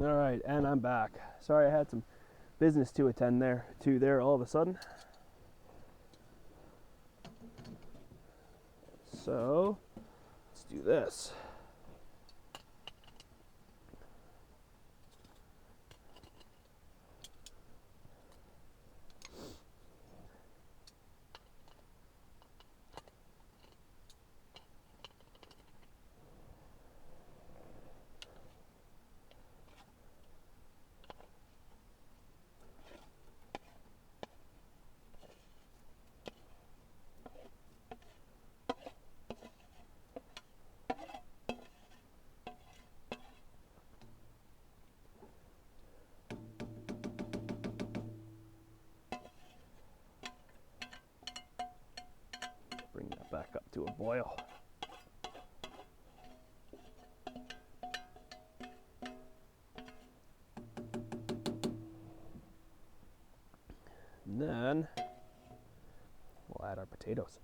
All right, and I'm back. Sorry, I had some business to attend there all of a sudden. So, let's do this. Bring that back up to a boil. And then we'll add our potatoes.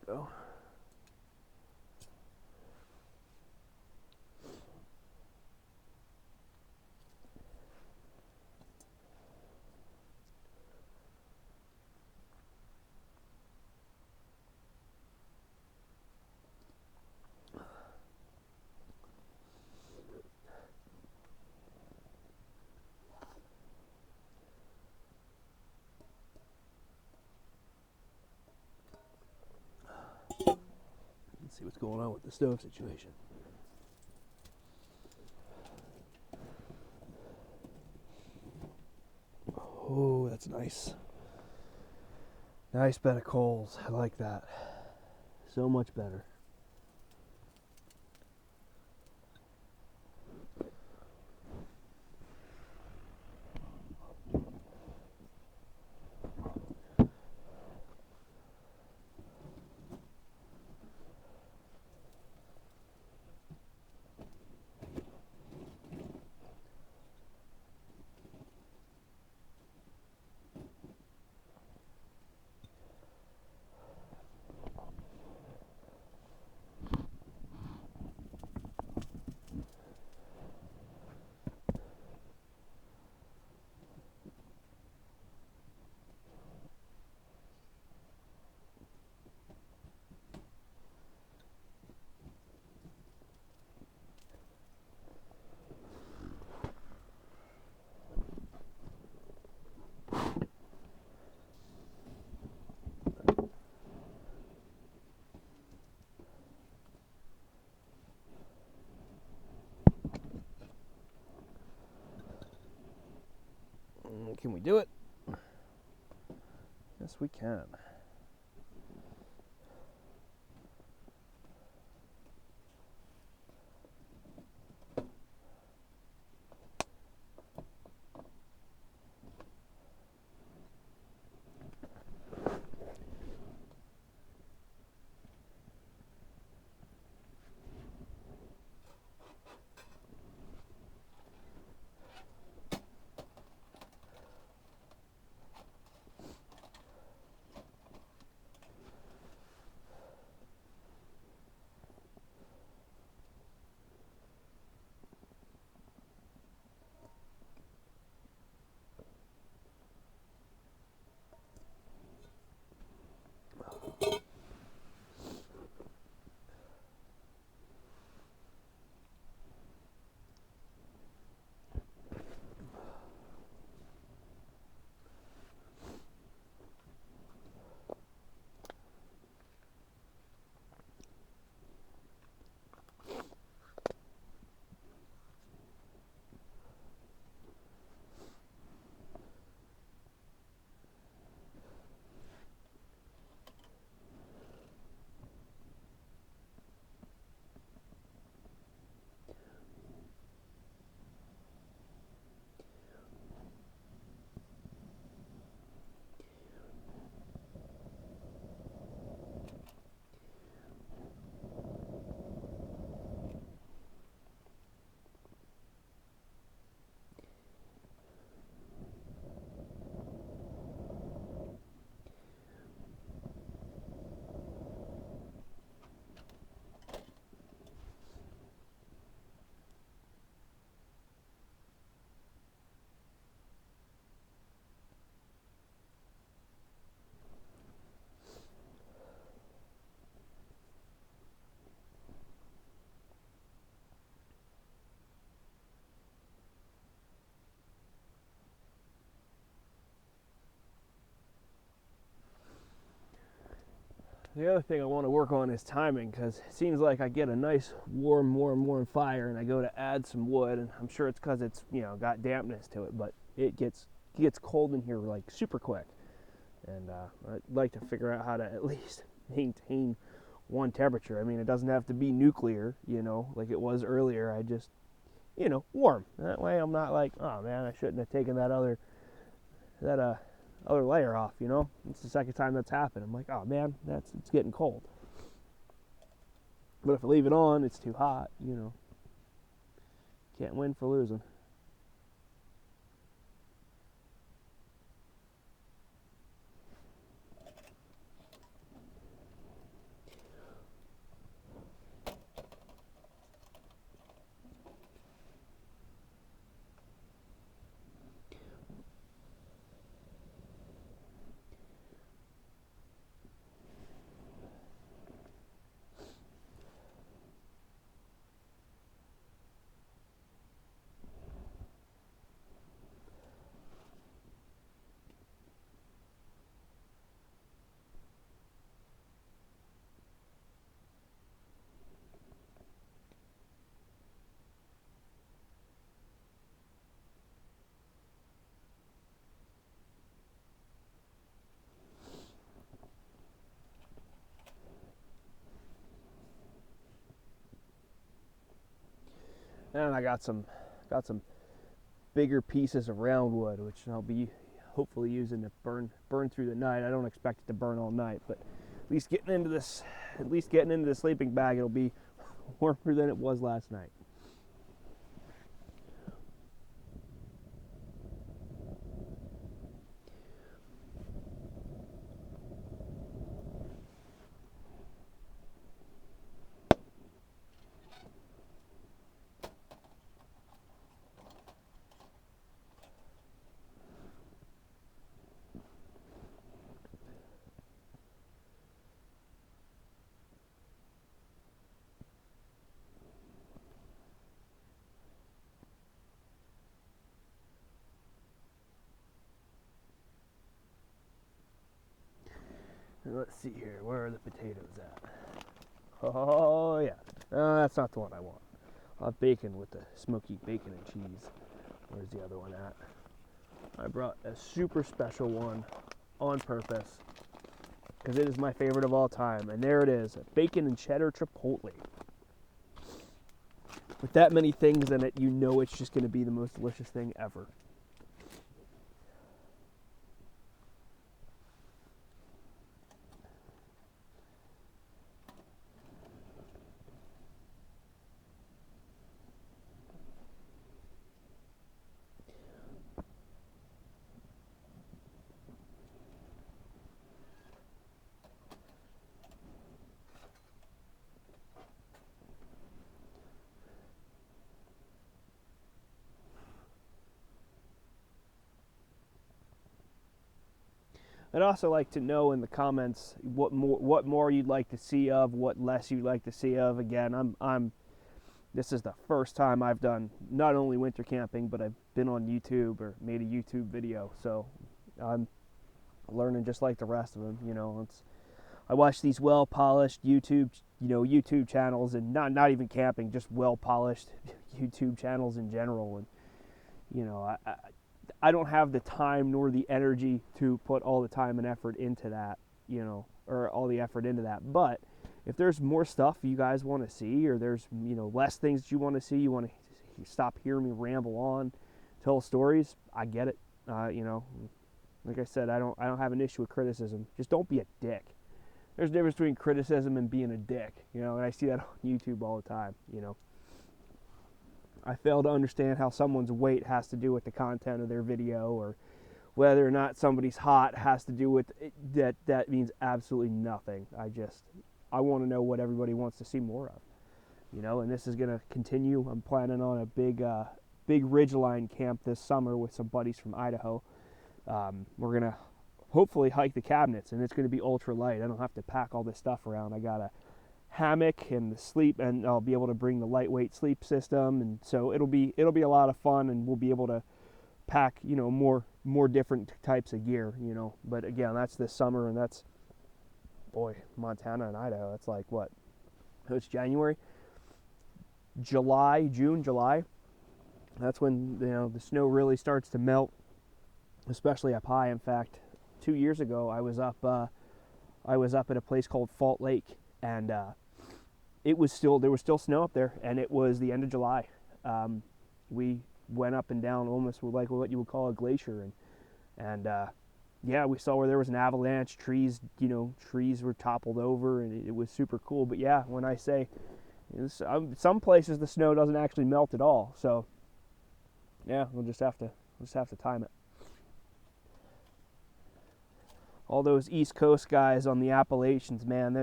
Go. Let's see what's going on with the stove situation. Oh, that's nice. Nice bed of coals. I like that. So much better. Can we do it? Yes, we can. The other thing I want to work on is timing, because it seems like I get a nice warm fire and I go to add some wood, and I'm sure it's because it's, you know, got dampness to it, but it gets cold in here like super quick. And I'd like to figure out how to at least maintain one temperature. I mean, it doesn't have to be nuclear, you know, like it was earlier. I just, you know, warm. That way I'm not like, oh man, I shouldn't have taken that other layer off, you know. It's the second time that's happened. I'm like, oh man, it's getting cold. But if I leave it on, it's too hot, you know. Can't win for losing. And I got some bigger pieces of round wood, which I'll be hopefully using to burn through the night. I don't expect it to burn all night, but at least getting into the sleeping bag, it'll be warmer than it was last night. And let's see here, where are the potatoes at? Oh yeah, that's not the one I want. I'll have bacon with the smoky bacon and cheese. Where's the other one at? I brought a super special one on purpose because it is my favorite of all time, and there it is, a bacon and cheddar chipotle. With that many things in it, you know it's just going to be the most delicious thing ever. I'd also like to know in the comments what more you'd like to see of, what less you'd like to see of. Again, this is the first time I've done not only winter camping, but I've been on YouTube or made a YouTube video. So I'm learning just like the rest of them. You know, I watch these well-polished YouTube channels, and not even camping, just well-polished YouTube channels in general. And you know, I don't have the time nor the energy to put all the time and effort into that, you know, or all the effort into that. But if there's more stuff you guys want to see, or there's, you know, less things that you want to see, you want to stop hearing me ramble on, tell stories, I get it. You know, like I said, I don't have an issue with criticism. Just don't be a dick. There's a difference between criticism and being a dick, you know, and I see that on YouTube all the time, you know. I fail to understand how someone's weight has to do with the content of their video, or whether or not somebody's hot has to do with it. That means absolutely nothing. I want to know what everybody wants to see more of, you know, and this is going to continue. I'm planning on a big ridgeline camp this summer with some buddies from Idaho. We're going to hopefully hike the cabinets, and it's going to be ultra light. I don't have to pack all this stuff around. I got a hammock and the sleep, and I'll be able to bring the lightweight sleep system, and so it'll be a lot of fun, and we'll be able to pack, you know, more different types of gear, you know. But again, that's this summer, and that's boy, Montana and Idaho, it's like what? It's January, July. That's when the snow really starts to melt, especially up high. In fact, 2 years ago, I was up at a place called Fault Lake, and there was still snow up there, and it was the end of July. We went up and down almost like what you would call a glacier, and yeah, we saw where there was an avalanche. Trees were toppled over, and it was super cool. But yeah, when I say some places the snow doesn't actually melt at all, so yeah, we'll just have to time it. All those East Coast guys on the Appalachians, man,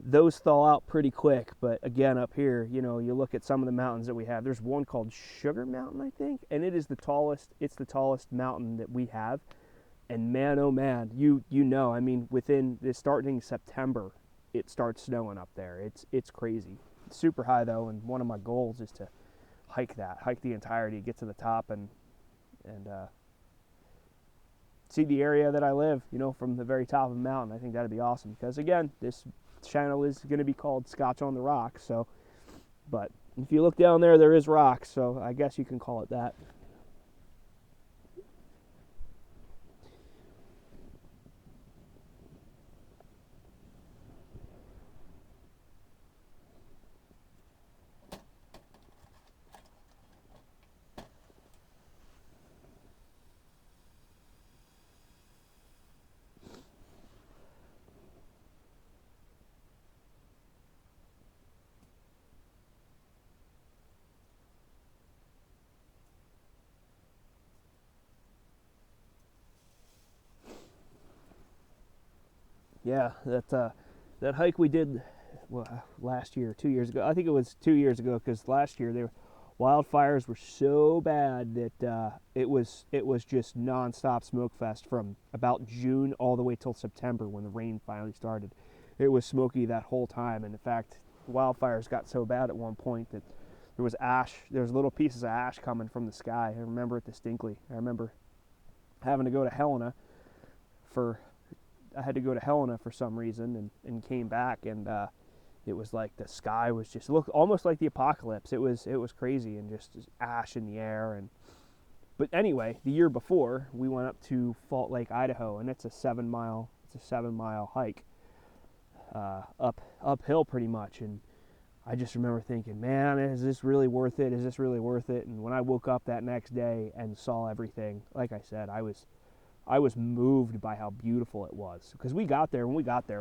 those thaw out pretty quick. But again, up here, you look at some of the mountains that we have. There's one called Sugar Mountain, I think, and it's the tallest mountain that we have. And man, oh man, I mean, starting September, it starts snowing up there. It's crazy. It's super high though, and one of my goals is to hike the entirety, get to the top, and see the area that I live, from the very top of the mountain. I think that'd be awesome, because again, this channel is going to be called Scotch on the Rocks. So, but if you look down there is rocks, so I guess you can call it that. Yeah, that hike we did last year, 2 years ago. I think it was 2 years ago, because last year wildfires were so bad that it was just nonstop smoke fest from about June all the way till September, when the rain finally started. It was smoky that whole time, and in fact, the wildfires got so bad at one point that there was little pieces of ash coming from the sky. I remember it distinctly. I remember having to go to Helena for some reason, and came back, and it was like the sky was just looked almost like the apocalypse. It was crazy, and just ash in the air. But anyway, the year before, we went up to Fault Lake, Idaho, and it's a 7-mile hike, uphill pretty much. And I just remember thinking, man, is this really worth it? And when I woke up that next day and saw everything, like I said, I was moved by how beautiful it was. Because when we got there,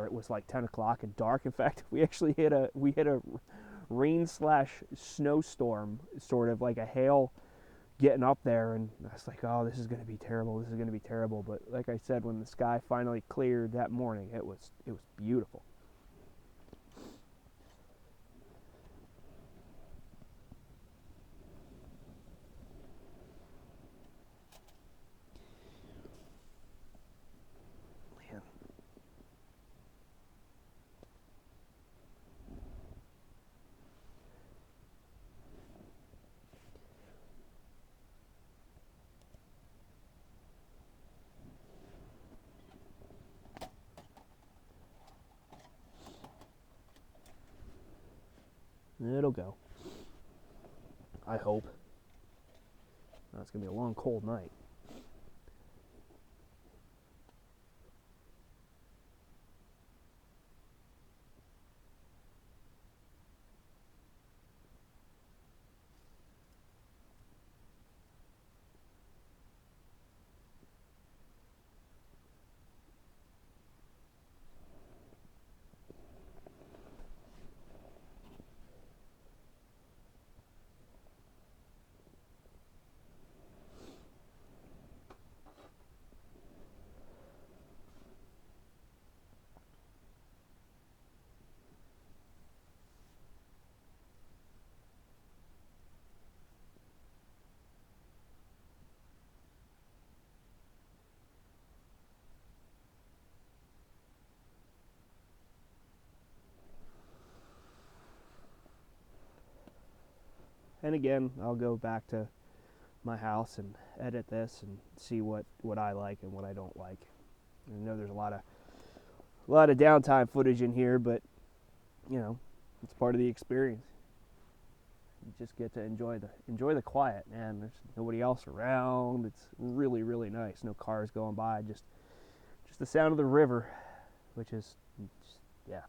it was like 10 o'clock and dark. In fact, we actually hit a rain/snowstorm, sort of like a hail, getting up there. And I was like, oh, this is going to be terrible. But like I said, when the sky finally cleared that morning, it was beautiful. It'll go. I hope. It's going to be a long, cold night. And again, I'll go back to my house and edit this and see what I like and what I don't like. I know there's a lot of lot of downtime footage in here, but you know, it's part of the experience. You just get to enjoy the quiet, man. There's nobody else around. It's really, really nice. No cars going by, just the sound of the river, which is just, yeah.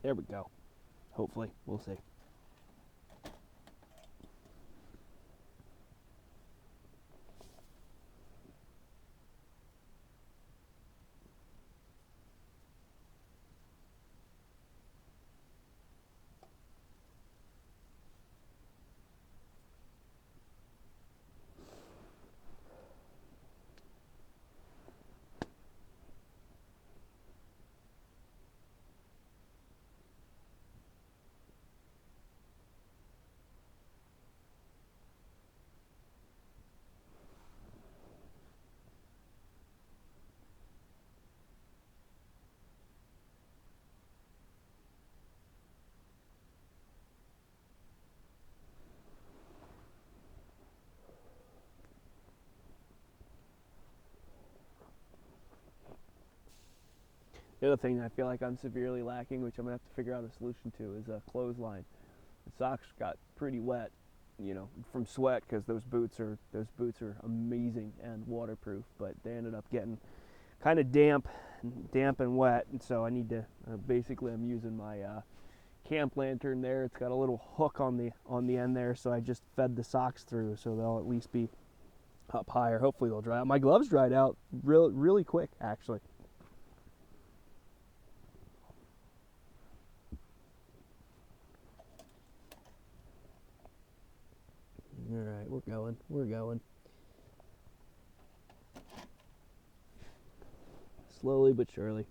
There we go. Hopefully, we'll see. The other thing I feel like I'm severely lacking, which I'm gonna have to figure out a solution to, is a clothesline. The socks got pretty wet, you know, from sweat, because those boots are amazing and waterproof, but they ended up getting kind of damp and wet, and so I need to basically I'm using my camp lantern there. It's got a little hook on the end there, so I just fed the socks through, so they'll at least be up higher. Hopefully they'll dry out. My gloves dried out really quick, actually. All right, we're going. Slowly but surely.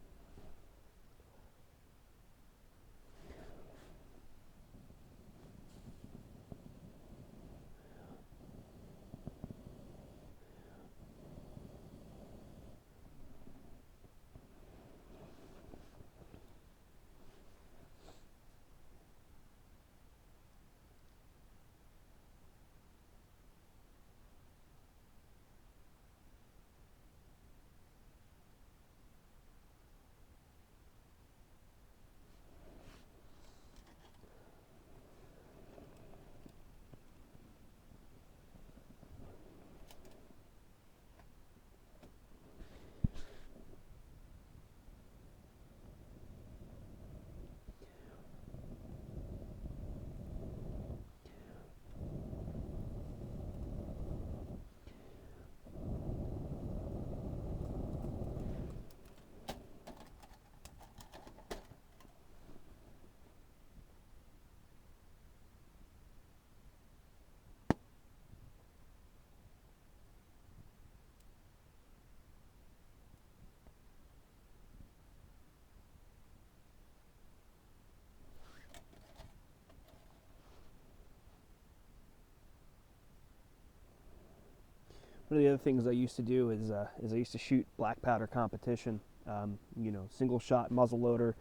One of the other things I used to do is I used to shoot black powder competition. You know, single shot muzzle loader,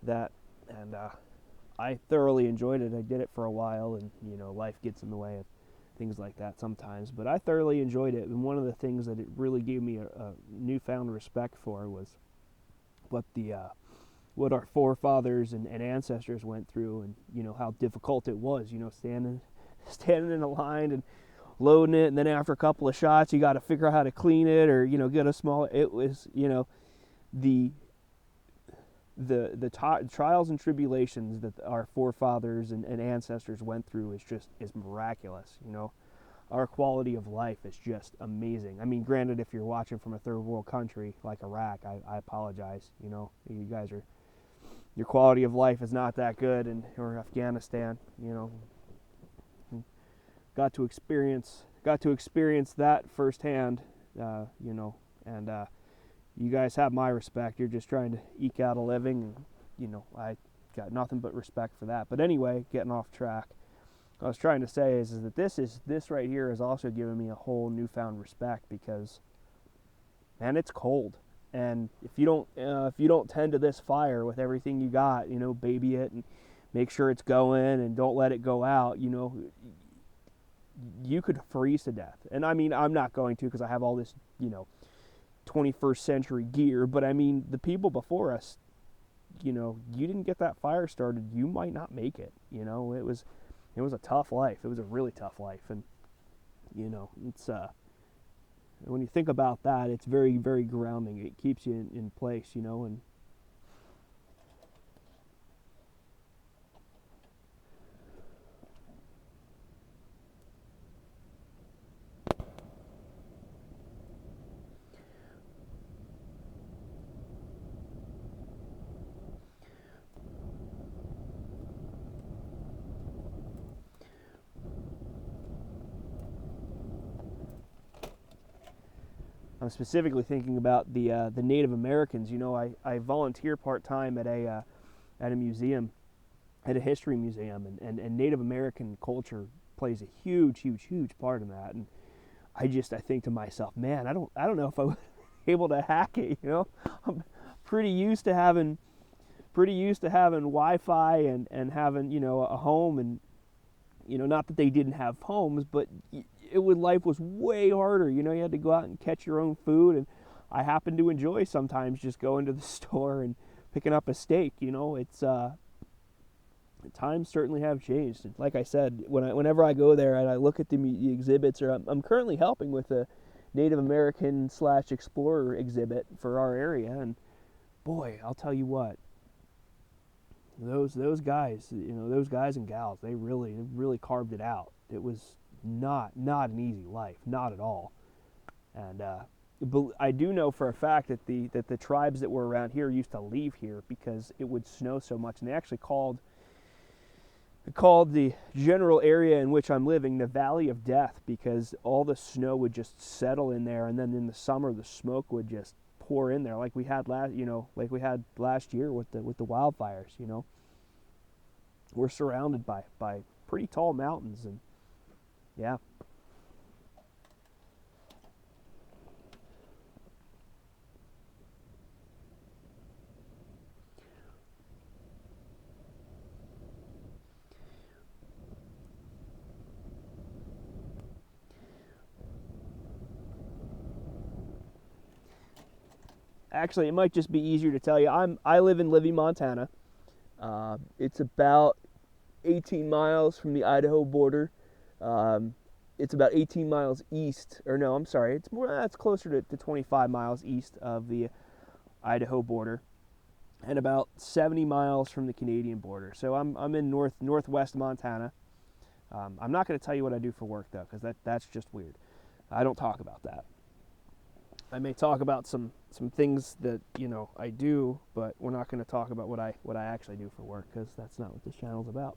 that, and I thoroughly enjoyed it. I did it for a while, and life gets in the way of things like that sometimes. But I thoroughly enjoyed it, and one of the things that it really gave me a newfound respect for was what our forefathers and ancestors went through, and how difficult it was. Standing in a line and loading it, and then after a couple of shots, you got to figure out how to clean it, or get a small. It was the trials and tribulations that our forefathers and ancestors went through is miraculous. Our quality of life is just amazing. I mean, granted, if you're watching from a third world country like Iraq, I apologize. You guys your quality of life is not that good, or Afghanistan. Got to experience that firsthand. And you guys have my respect. You're just trying to eke out a living, and I got nothing but respect for that. But anyway, getting off track. What I was trying to say is that this right here has also given me a whole newfound respect, because, man, it's cold, and if you don't tend to this fire with everything you got, baby it and make sure it's going and don't let it go out, you could freeze to death. And I mean, I'm not going to, because I have all this 21st century gear, but I mean, the people before us, you didn't get that fire started, you might not make it. It was a tough life. It was a really tough life, and it's when you think about that, it's very, very grounding. It keeps you in place, and I'm specifically thinking about the Native Americans. I volunteer part-time at a museum, at a history museum, and Native American culture plays a huge, huge, huge part in that. And I think to myself, man, I don't know if I would be able to hack it. I'm pretty used to having Wi-Fi and having a home, and not that they didn't have homes, but life was way harder. You had to go out and catch your own food, and I happen to enjoy sometimes just going to the store and picking up a steak. It's times certainly have changed. And like I said, whenever I go there and I look at the exhibits, or I'm currently helping with a Native American / explorer exhibit for our area, and boy, I'll tell you what, those guys, those guys and gals, they really carved it out. It was not an easy life, not at all. And I do know for a fact that the tribes that were around here used to leave here because it would snow so much, and they actually called the general area in which I'm living the Valley of Death, because all the snow would just settle in there, and then in the summer the smoke would just pour in there, like we had last year with the wildfires. We're surrounded by pretty tall mountains, and yeah. Actually, it might just be easier to tell you. I live in Livy, Montana. It's about 18 miles from the Idaho border. It's about 18 miles east, or no, I'm sorry, it's closer to 25 miles east of the Idaho border, and about 70 miles from the Canadian border. So I'm in northwest Montana. I'm not going to tell you what I do for work, though, because that's just weird. I don't talk about that. I may talk about some things that I do, but we're not going to talk about what I actually do for work, because that's not what this channel's about.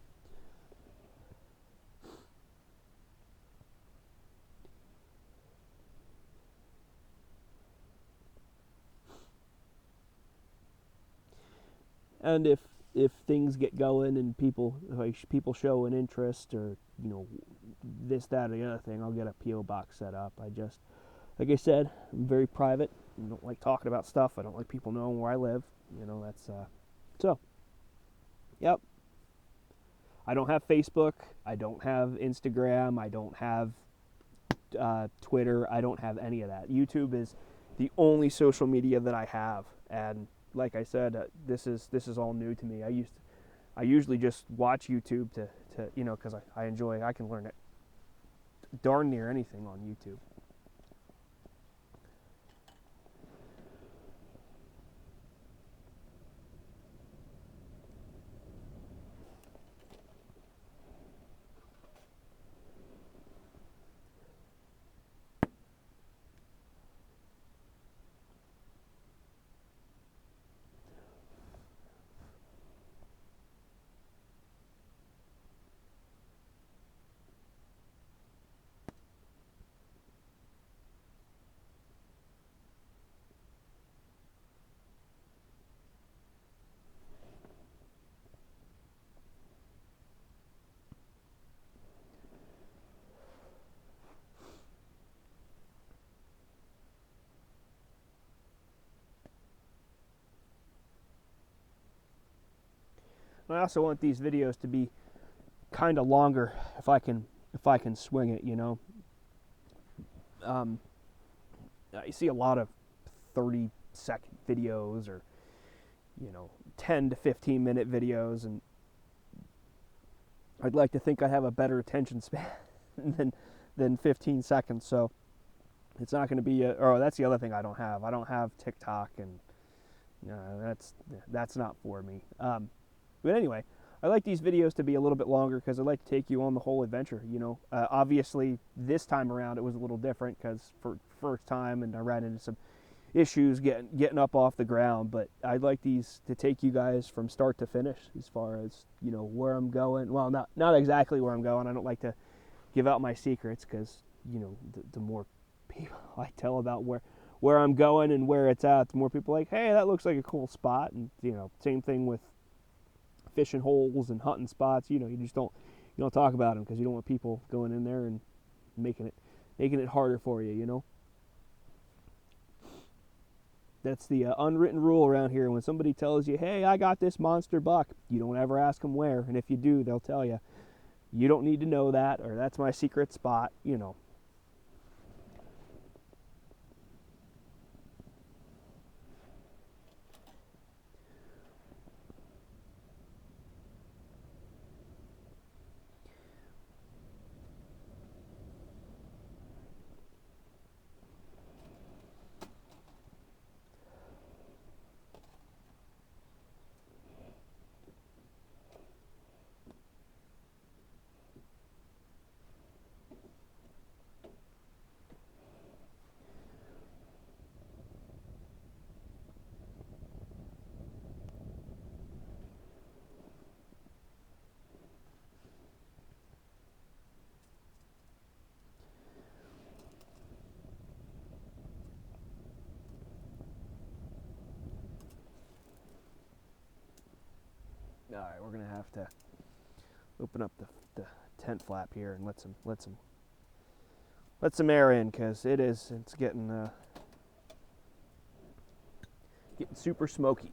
And if things get going and people show an interest, or this, that, or the other thing, I'll get a PO box set up. Like I said, I'm very private. I don't like talking about stuff. I don't like people knowing where I live. That's so. Yep. I don't have Facebook, I don't have Instagram, I don't have Twitter, I don't have any of that. YouTube is the only social media that I have, and like I said, this is all new to me. I usually just watch YouTube to because I enjoy. I can learn it darn near anything on YouTube. I also want these videos to be kind of longer if I can swing it. I see a lot of 30-second videos or 10 to 15 minute videos, and I'd like to think I have a better attention span than 15 seconds. So it's not going to be that's the other thing I don't have. I don't have TikTok, and that's not for me. But anyway, I like these videos to be a little bit longer because I like to take you on the whole adventure. Obviously this time around it was a little different because for first time, and I ran into some issues getting up off the ground. But I'd like these to take you guys from start to finish as far as where I'm going. Well, not exactly where I'm going. I don't like to give out my secrets because the more people I tell about where I'm going and where it's at, the more people are like, hey, that looks like a cool spot. And same thing with fishing holes and hunting spots. You just don't talk about them because you don't want people going in there and making it harder for you. That's the unwritten rule around here. When somebody tells you, hey, I got this monster buck, you don't ever ask them where, and if you do, they'll tell you, you don't need to know that, or that's my secret spot. All right, we're gonna have to open up the tent flap here and let some air in, because it's getting super smoky.